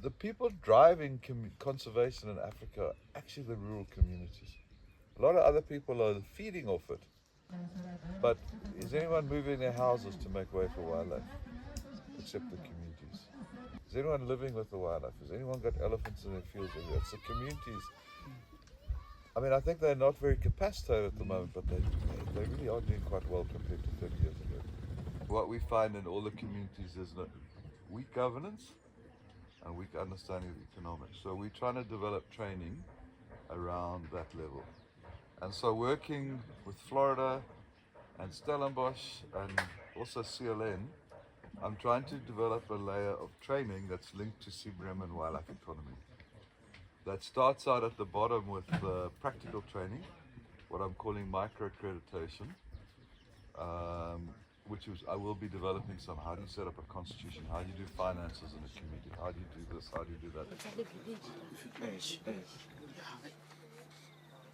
the people driving conservation in Africa are actually the rural communities. A lot of other people are feeding off it. But is anyone moving their houses to make way for wildlife? Except the communities. Is anyone living with the wildlife? Has anyone got elephants in their fields? It's the communities. I mean, I think they're not very capacitated at the moment, but they really are doing quite well compared to 30 years ago. What we find in all the communities is weak governance and weak understanding of economics. So we're trying to develop training around that level. And so working with Florida and Stellenbosch and also CLN, I'm trying to develop a layer of training that's linked to CBREM and wildlife economy. That starts out at the bottom with practical training, what I'm calling micro-accreditation, which is I will be developing some. How do you set up a constitution? How do you do finances in a community? How do you do this? How do you do that?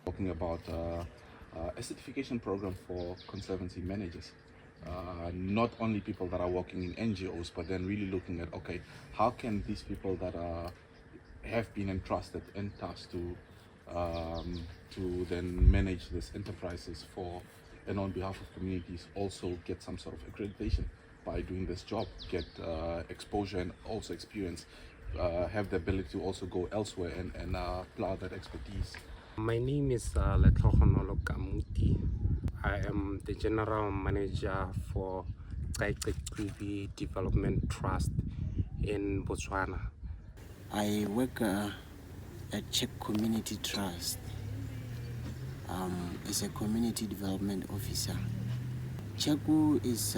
Talking about a certification program for conservancy managers. Not only people that are working in NGOs, but then really looking at, okay, how can these people that have been entrusted and tasked to then manage these enterprises for and on behalf of communities also get some sort of accreditation by doing this job, get exposure and also experience, have the ability to also go elsewhere and apply that expertise. My name is Letlogonolo Kamuti. I am the General Manager for Kaikek Privi Development Trust in Botswana. I work at Czech Community Trust as a community development officer. Cheku is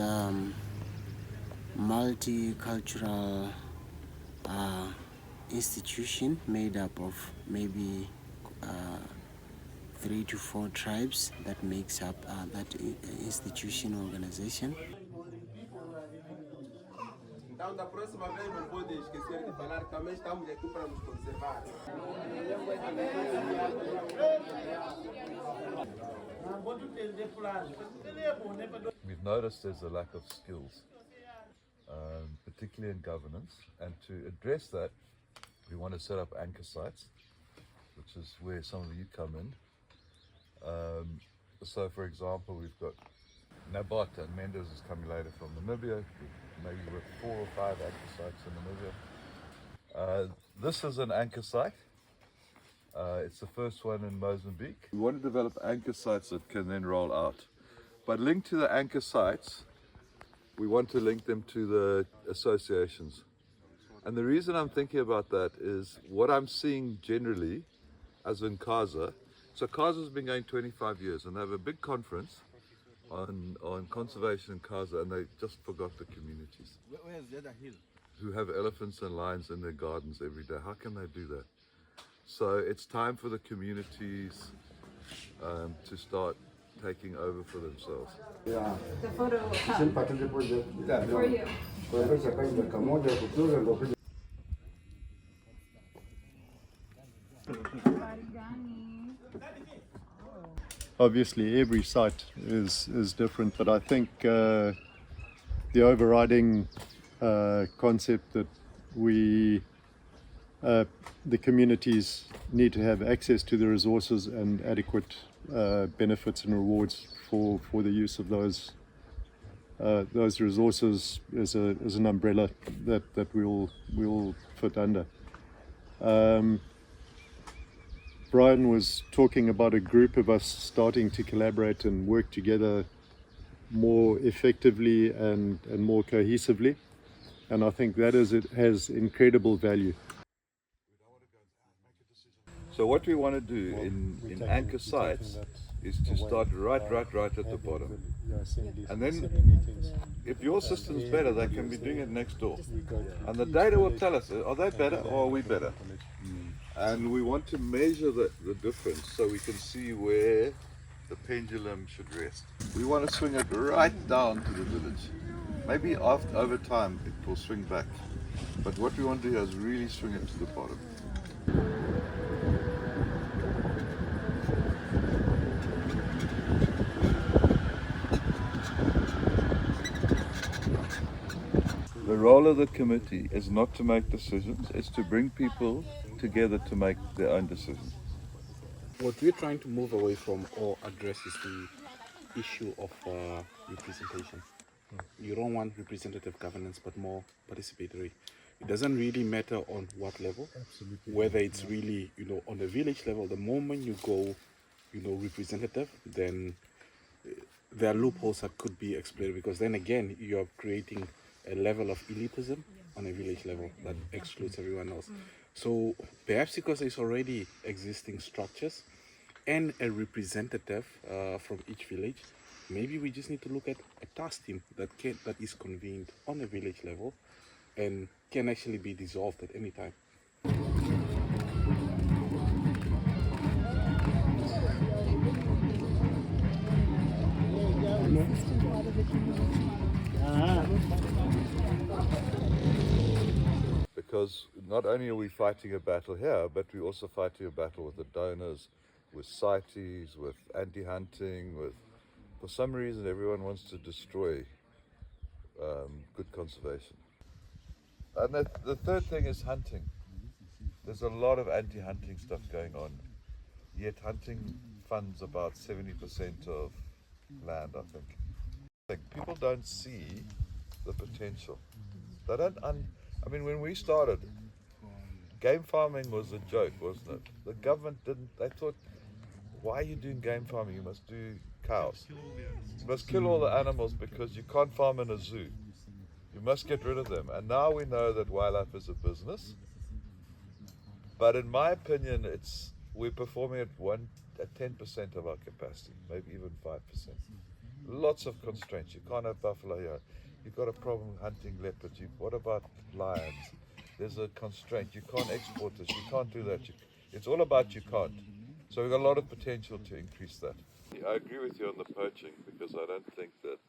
multicultural institution made up of maybe 3 to 4 tribes that makes up that institution organization. Então, da próxima vez não pode esquecer de falar, também estamos aqui para nos conservar. We've noticed there's a lack of skills, particularly in governance, and to address that, we want to set up anchor sites, which is where some of you come in. So, for example, we've got Nabat and Mendes is coming later from Namibia, maybe with 4 or 5 anchor sites in Namibia. This is an anchor site. It's the first one in Mozambique. We want to develop anchor sites that can then roll out. But linked to the anchor sites, we want to link them to the associations. And the reason I'm thinking about that is what I'm seeing generally, as in CASA. So CASA's been going 25 years and they have a big conference on conservation in CASA, and they just forgot the communities. Where's the other hill? Who have elephants and lions in their gardens every day. How can they do that? So it's time for the communities to start taking over for themselves. Yeah. The photo for you. Obviously, every site is different, but I think the overriding concept that the communities need to have access to the resources and adequate benefits and rewards for the use of those resources as an umbrella that we'll fit under. Brian was talking about a group of us starting to collaborate and work together more effectively and more cohesively, and I think that has incredible value. So what we want to do in anchor sites is to start right at the bottom. And then if your system's better, they can be doing it next door. And the data will tell us, are they better or are we better? And we want to measure the difference so we can see where the pendulum should rest. We want to swing it right down to the village. Maybe over time it will swing back. But what we want to do is really swing it to the bottom. The role of the committee is not to make decisions, it's to bring people together to make their own decisions. What we're trying to move away from or address is the issue of representation. You don't want representative governance, but more participatory. It doesn't really matter on what level, whether it's really, on the village level. The moment you go, representative, then there are loopholes that could be exploited, because then again, you're creating a level of elitism on a village level that excludes everyone else. So perhaps because there's already existing structures and a representative from each village, maybe we just need to look at a task team that is convened on a village level and can actually be dissolved at any time. Because not only are we fighting a battle here, but we're also fighting a battle with the donors, with CITES, with anti-hunting, for some reason everyone wants to destroy good conservation. And the third thing is hunting. There's a lot of anti-hunting stuff going on, yet hunting funds about 70% of land, I think. People don't see the potential. They don't. I mean, when we started, game farming was a joke, wasn't it? The government didn't. They thought, why are you doing game farming? You must do cows. You must kill all the animals because you can't farm in a zoo. You must get rid of them. And now we know that wildlife is a business. But in my opinion, we're performing at 10% of our capacity, maybe even 5%. Lots of constraints. You can't have buffalo here. You've got a problem hunting leopards. What about lions? There's a constraint. You can't export this. You can't do that. It's all about you can't. So we've got a lot of potential to increase that. I agree with you on the poaching, because I don't think that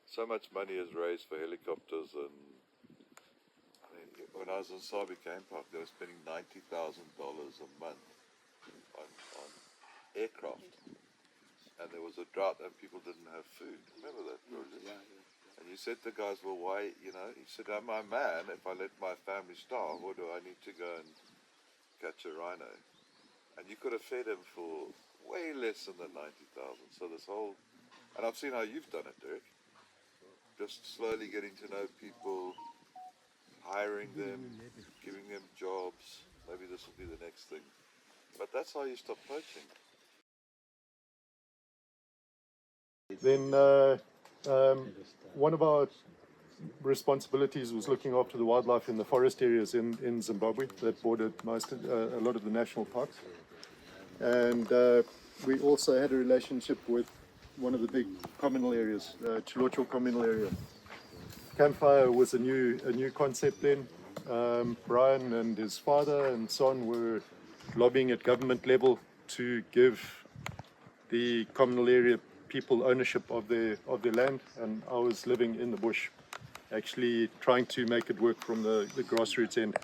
so much money is raised for helicopters. And I mean, when I was in Sabi Game Park, they were spending $90,000 a month on aircraft. And there was a drought and people didn't have food. Remember that, Roger? Yeah. And you said to guys, well, why, he said, am I a man if I let my family starve, or do I need to go and catch a rhino? And you could have fed him for way less than the 90,000. So this whole, and I've seen how you've done it, Derek. Just slowly getting to know people, hiring them, giving them jobs. Maybe this will be the next thing. But that's how you stop poaching. Then one of our responsibilities was looking after the wildlife in the forest areas in Zimbabwe that bordered a lot of the national parks. And we also had a relationship with one of the big communal areas, Chilocho communal area. Campfire was a new concept then. Brian and his father and son were lobbying at government level to give the communal area people ownership of their land, and I was living in the bush, actually trying to make it work from the grassroots end.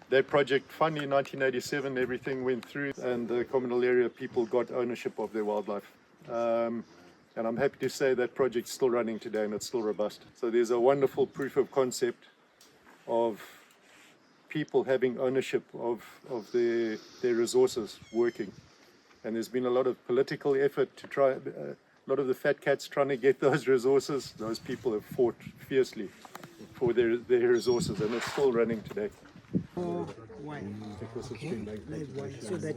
That project funded in 1987, everything went through, and the communal area people got ownership of their wildlife. And I'm happy to say that project's still running today and it's still robust. So there's a wonderful proof of concept of people having ownership of their resources working. And there's been a lot of political effort to try, a lot of the fat cats trying to get those resources. Those people have fought fiercely for their resources, and it's still running today. Why? So that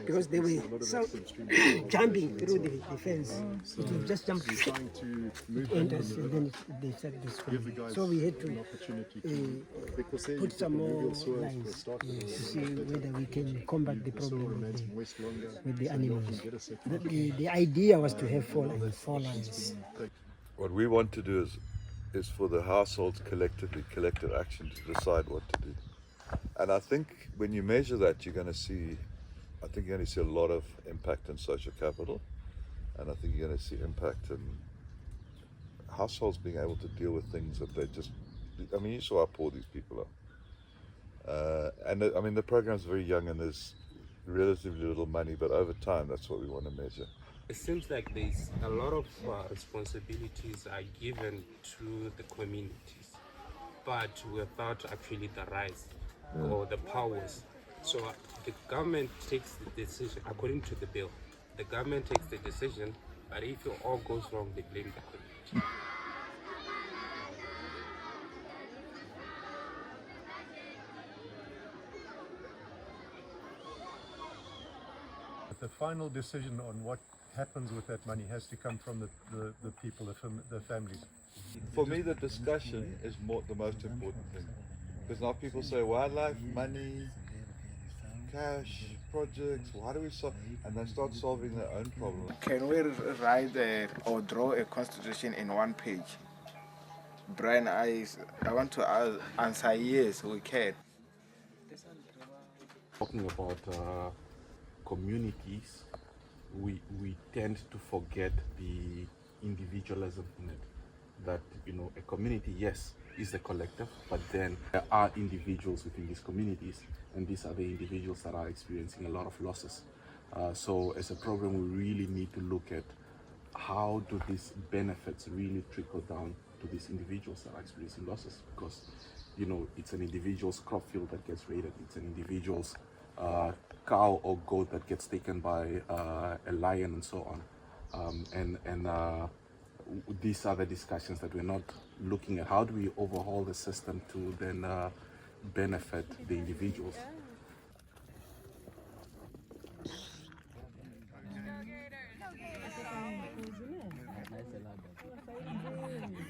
because they were jumping through the fence, it was just jumping and then they started destroying. So we had to put some more lines to see whether we can combat the problem with the animals. The idea was to have four lines. What we want to do is for the households collectively, collective action to decide what to do. And I think when you measure that, you're going to see a lot of impact in social capital, and I think you're going to see impact in households being able to deal with things that they just, I mean, you saw how poor these people are. I mean, the program's very young and there's relatively little money, but over time, that's what we want to measure. It seems like there's a lot of responsibilities are given to the communities. but without actually the rights or the powers. So the government takes the decision according to the bill. The government takes the decision, but if it all goes wrong, they blame the community. The final decision on what happens with that money has to come from the people, the families. For me, the discussion is the most important thing. Because now people say wildlife, money, cash, projects, why do we solve? And they start solving their own problems. Can we write or draw a constitution in one page? Brian, I want to answer yes, we can. Talking about communities, we tend to forget the individualism in it. That, you know, a community, yes, is the collective, but then there are individuals within these communities, and these are the individuals that are experiencing a lot of losses. So as a program, we really need to look at how do these benefits really trickle down to these individuals that are experiencing losses, because, you know, it's an individual's crop field that gets raided, it's an individual's cow or goat that gets taken by a lion and so on. These are the discussions that we're not looking at. How do we overhaul the system to then benefit the individuals?